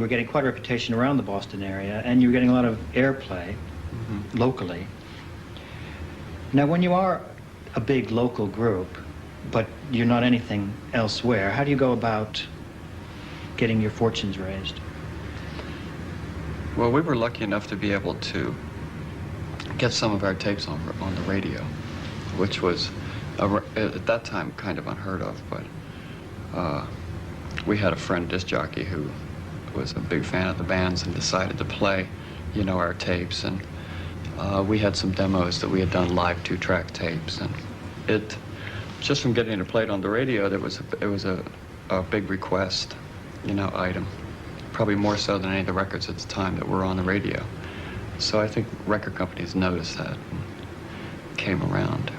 We're getting quite a reputation around the Boston area, and you're getting a lot of airplay locally. Now, when you are a big local group, but you're not anything elsewhere, how do you go about getting your fortunes raised? Well, we were lucky enough to be able to get some of our tapes on the radio, which was, at that time, kind of unheard of, but we had a friend, disc jockey, who was a big fan of the bands and decided to play, you know, our tapes, and we had some demos that we had done live 2-track tapes, and it, just from getting it played on the radio, it was a big request, you know, item, probably more so than any of the records at the time that were on the radio. So I think record companies noticed that and came around.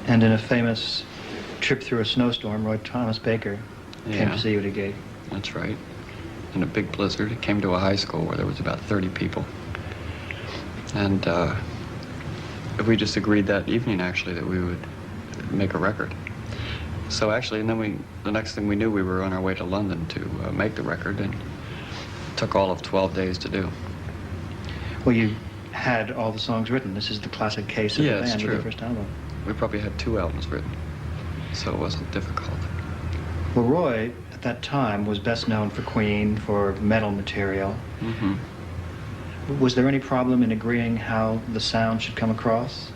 And in a famous trip through a snowstorm, Roy Thomas Baker came to see you at a gig. That's right. In a big blizzard. It came to a high school where there was about 30 people. And we just agreed that evening, actually, that we would make a record. So actually, and then the next thing we knew, we were on our way to London to make the record, and it took all of 12 days to do. Well, you had all the songs written. This is the classic case of the band with the first album. We probably had 2 albums written, so it wasn't difficult. Well, Roy, at that time, was best known for Queen, for metal material. Was there any problem in agreeing how the sound should come across?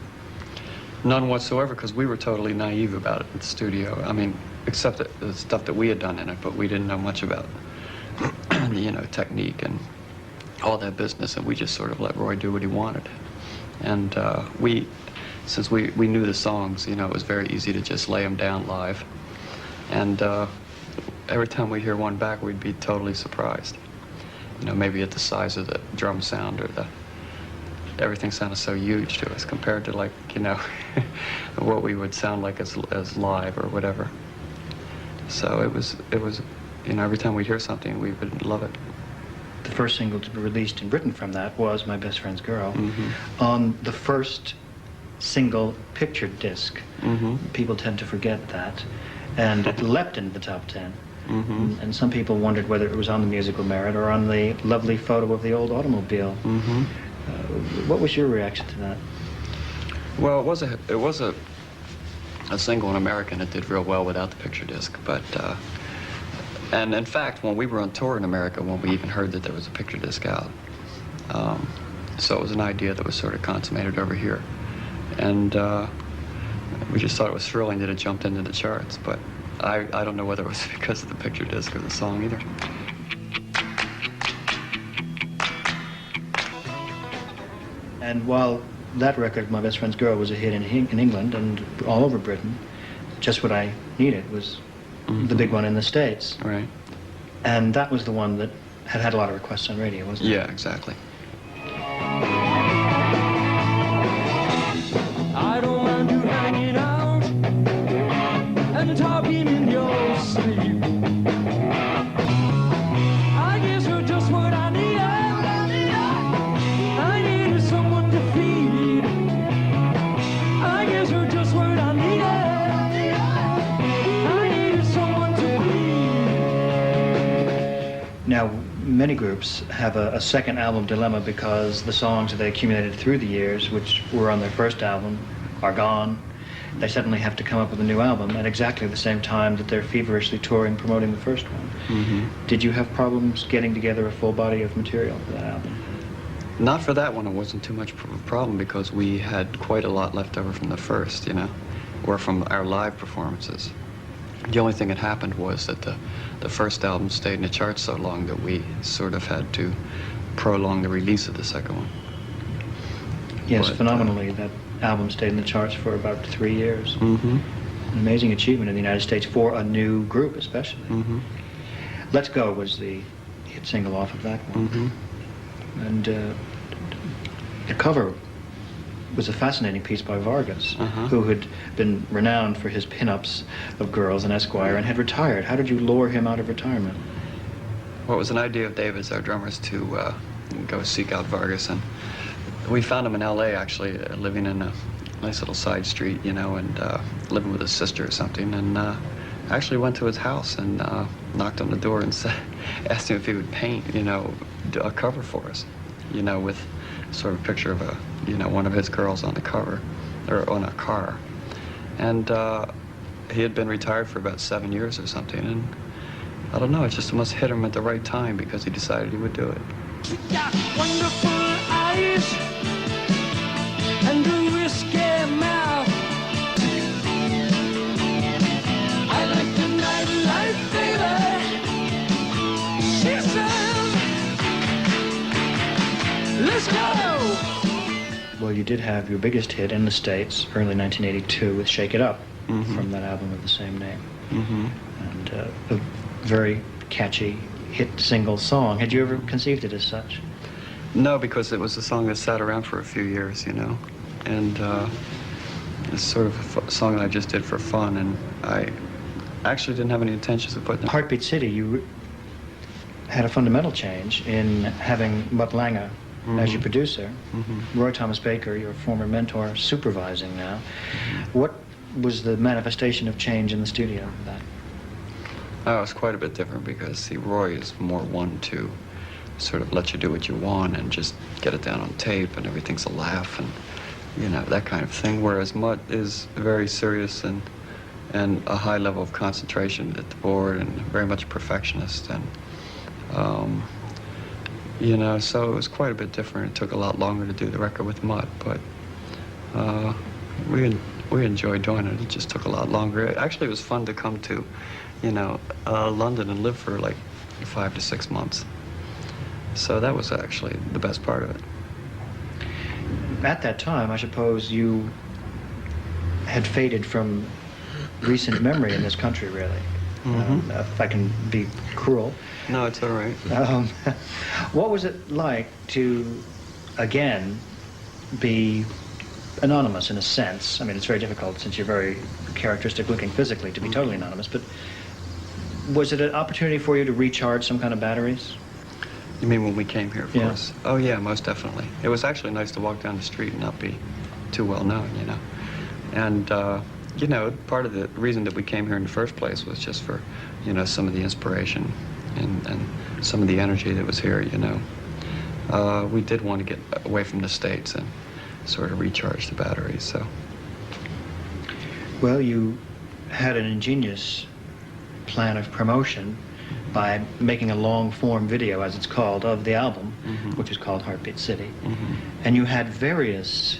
None whatsoever, because we were totally naive about it in the studio. I mean, except the stuff that we had done in it, but we didn't know much about, you know, technique and all that business, and we just sort of let Roy do what he wanted. And since we knew the songs, you know, it was very easy to just lay them down live. And every time we'd hear one back, we'd be totally surprised. You know, maybe at the size of the drum sound, or everything sounded so huge to us compared to, like, you know, what we would sound like as live or whatever. So it was, you know, every time we'd hear something, we would love it. The first single to be released in Britain from that was My Best Friend's Girl. On the first single picture disc, people tend to forget that, and it leapt into the top 10. And some people wondered whether it was on the musical merit or on the lovely photo of the old automobile. What was your reaction to that? Well, it was a single in America, and it did real well without the picture disc. But and in fact, when we were on tour in America, when we even heard that there was a picture disc out, so it was an idea that was sort of consummated over here, and we just thought it was thrilling that it jumped into the charts. But I don't know whether it was because of the picture disc or the song either. And while that record, My Best Friend's Girl, was a hit in England and all over Britain, Just What I Needed was the big one in the States. Right. And that was the one that had a lot of requests on radio, wasn't it? Yeah, exactly. I don't mind you hanging out and talking in your sleep. I guess you're just what I need. I needed someone to feed. I guess you're just what I needed. I needed someone to feed. Now, many groups have a second album dilemma because the songs that they accumulated through the years, which were on their first album, are gone. They suddenly have to come up with a new album at exactly the same time that they're feverishly touring, promoting the first one. Did you have problems getting together a full body of material for that album? Not for that one. It wasn't too much of a problem because we had quite a lot left over from the first, you know, or from our live performances. The only thing that happened was that the first album stayed in the charts so long that we sort of had to prolong the release of the second one. Yes, but, phenomenally, that album stayed in the charts for about 3 years. An amazing achievement in the United States for a new group, especially. Let's Go was the hit single off of that one. And the cover was a fascinating piece by Vargas, who had been renowned for his pin-ups of girls in Esquire and had retired. How did you lure him out of retirement? Well, it was an idea of David's, our drummers, to go seek out Vargas, and we found him in L.A. actually, living in a nice little side street, you know, and living with his sister or something, and actually went to his house and knocked on the door and said, asked him if he would paint, a cover for us, with sort of a picture of one of his girls on the cover, or on a car. And he had been retired for about 7 years or something, and I don't know, it just must hit him at the right time because he decided he would do it. You got wonderful eyes and a whiskey mouth. I like the nightlife, baby. She says, let's go. Well, you did have your biggest hit in the States, early 1982, with Shake It Up, from that album of the same name. And a very catchy hit single song. Had you ever conceived it as such? No, because it was a song that sat around for a few years, and it's sort of a song that I just did for fun, and I actually didn't have any intentions of putting it. Heartbeat City, you had a fundamental change in having Mutt Lange as your producer, Roy Thomas Baker, your former mentor, supervising now. What was the manifestation of change in the studio for that? Oh, it's quite a bit different because, see, Roy is more one to sort of let you do what you want and just get it down on tape and everything's a laugh and, that kind of thing. Whereas Mutt is very serious and a high level of concentration at the board and very much a perfectionist. And, so it was quite a bit different. It took a lot longer to do the record with Mutt, but we enjoyed doing it. It just took a lot longer. Actually, it was fun to come to London and live for like 5 to 6 months. So that was actually the best part of it. At that time, I suppose you had faded from recent memory in this country, really. If I can be cruel. No, it's all right. What was it like to, again, be anonymous in a sense? I mean, it's very difficult since you're very characteristic looking physically to be totally anonymous, but was it an opportunity for you to recharge some kind of batteries? You mean when we came here, of Yeah. course? Oh, yeah, most definitely. It was actually nice to walk down the street and not be too well known, And, part of the reason that we came here in the first place was just for, some of the inspiration and some of the energy that was here, We did want to get away from the States and sort of recharge the batteries, so. Well, you had an ingenious plan of promotion by making a long-form video, as it's called, of the album, which is called Heartbeat City. And you had various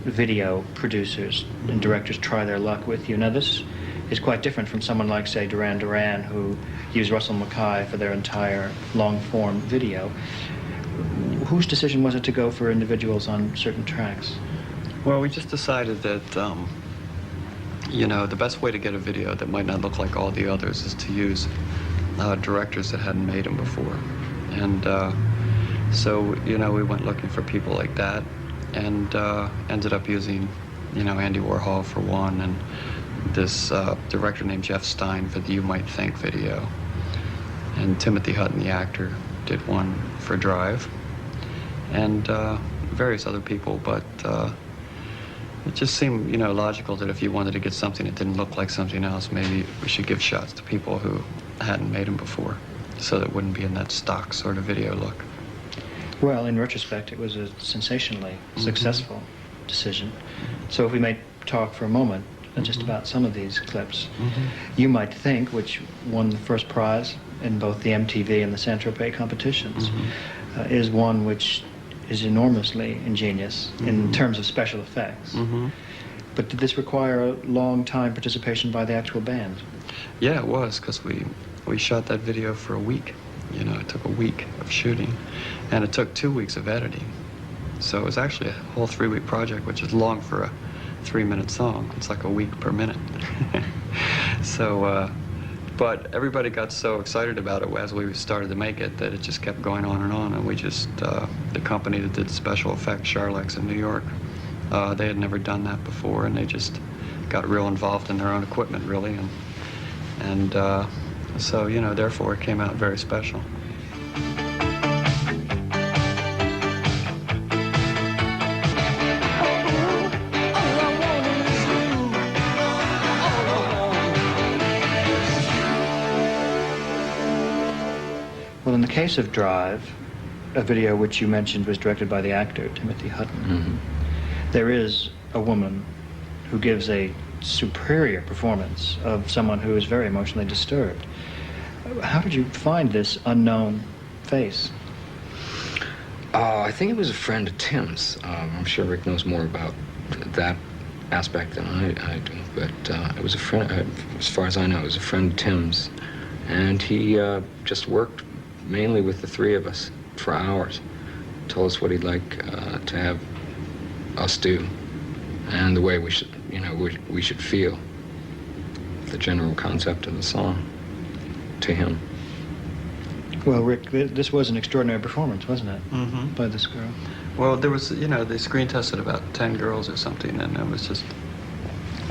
video producers and directors try their luck with you. Now, this is quite different from someone like, say, Duran Duran, who used Russell Mackay for their entire long-form video. Whose decision was it to go for individuals on certain tracks? Well, we just decided that, the best way to get a video that might not look like all the others is to use directors that hadn't made them before. And so, we went looking for people like that and ended up using, Andy Warhol for one, and this director named Jeff Stein for the You Might Think video. And Timothy Hutton, the actor, did one for Drive. And various other people, but it just seemed, logical that if you wanted to get something that didn't look like something else, maybe we should give shots to people who hadn't made them before, so that it wouldn't be in that stock sort of video look. Well, in retrospect, it was a sensationally successful decision. So if we may talk for a moment just about some of these clips. You Might Think, which won the first prize in both the MTV and the Saint-Tropez competitions, is one which is enormously ingenious in terms of special effects. But did this require a long time participation by the actual band? Yeah, it was, because we shot that video for a week. It took a week of shooting, and it took 2 weeks of editing. So it was actually a whole 3-week project, which is long for a 3-minute song. It's like a week per minute. So, but everybody got so excited about it as we started to make it that it just kept going on, and we just, the company that did special effects, Charlex in New York, they had never done that before, and they just got real involved in their own equipment, really, and so, therefore it came out very special. case of Drive, a video which you mentioned was directed by the actor Timothy Hutton, there is a woman who gives a superior performance of someone who is very emotionally disturbed. How did you find this unknown face? I think it was a friend of Tim's. I'm sure Rick knows more about that aspect than I do, but it was a friend, as far as I know, it was a friend of Tim's, and he just worked mainly with the three of us for hours, told us what he'd like to have us do, and the way we should, we should feel, the general concept of the song to him. Well, Rick, this was an extraordinary performance, wasn't it, by this girl? Well, there was, they screen tested about 10 girls or something, and it was just,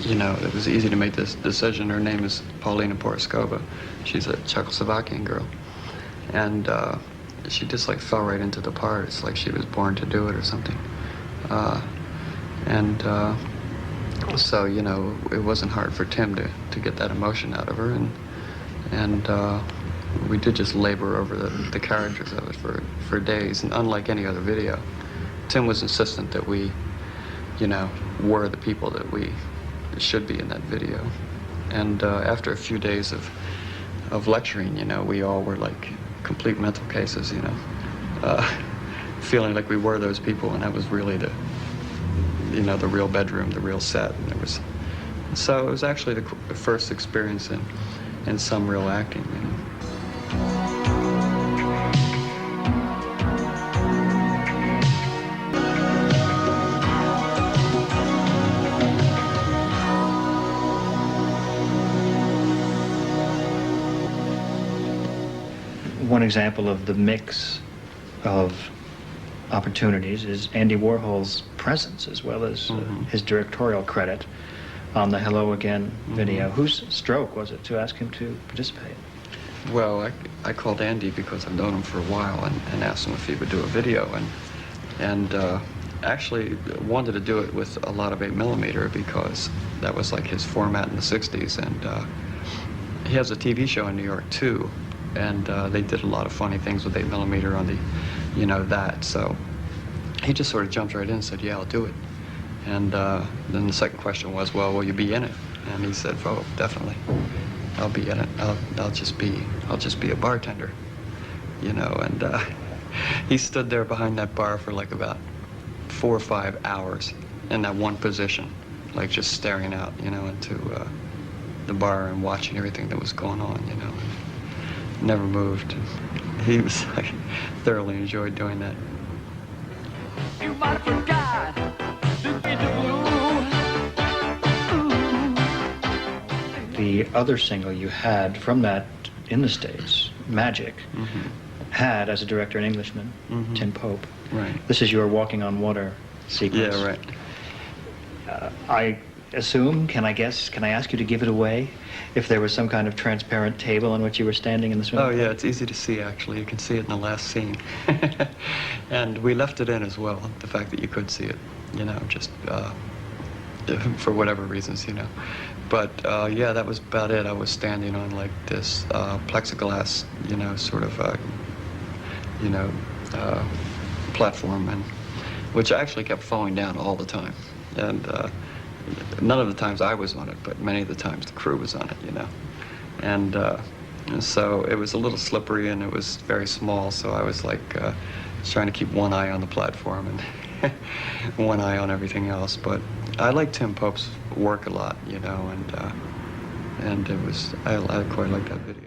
it was easy to make this decision. Her name is Paulina Poroskova. She's a Czechoslovakian girl. And she just, fell right into the part. It's like she was born to do it or something. So, it wasn't hard for Tim to get that emotion out of her. And we did just labor over the characters of it for days. And unlike any other video, Tim was insistent that we, were the people that we should be in that video. And after a few days of lecturing, we all were like complete mental cases, feeling like we were those people, and that was really the real bedroom, the real set. And so it was actually the first experience in some real acting, One example of the mix of opportunities is Andy Warhol's presence, as well as his directorial credit on the Hello Again video. Whose stroke was it to ask him to participate? Well, I called Andy because I've known him for a while and asked him if he would do a video, and actually wanted to do it with a lot of 8mm because that was like his format in the 60s, and he has a TV show in New York too, and they did a lot of funny things with 8mm on the, that, so he just sort of jumped right in and said, yeah, I'll do it. And then the second question was, well, will you be in it? And he said, oh, definitely. I'll be in it. I'll just be a bartender, and he stood there behind that bar for like about 4 or 5 hours in that one position, like just staring out, into the bar and watching everything that was going on, and never moved. He was like, thoroughly enjoyed doing that. You might have forgot the shades of blue. The other single you had from that in the States, Magic, had as a director an Englishman, Tim Pope. Right. This is your Walking on Water sequence. Yeah, right. I assume, can I ask you to give it away? If there was some kind of transparent table on which you were standing in the swimming Oh, pool? yeah, it's easy to see, actually. You can see it in the last scene. And we left it in as well, the fact that you could see it, just for whatever reasons, But, yeah, that was about it. I was standing on, like, this plexiglass, sort of, platform, and which actually kept falling down all the time. And none of the times I was on it, but many of the times the crew was on it, And so it was a little slippery, and it was very small, so I was like trying to keep one eye on the platform and one eye on everything else. But I like Tim Pope's work a lot, and it was, I quite like that video.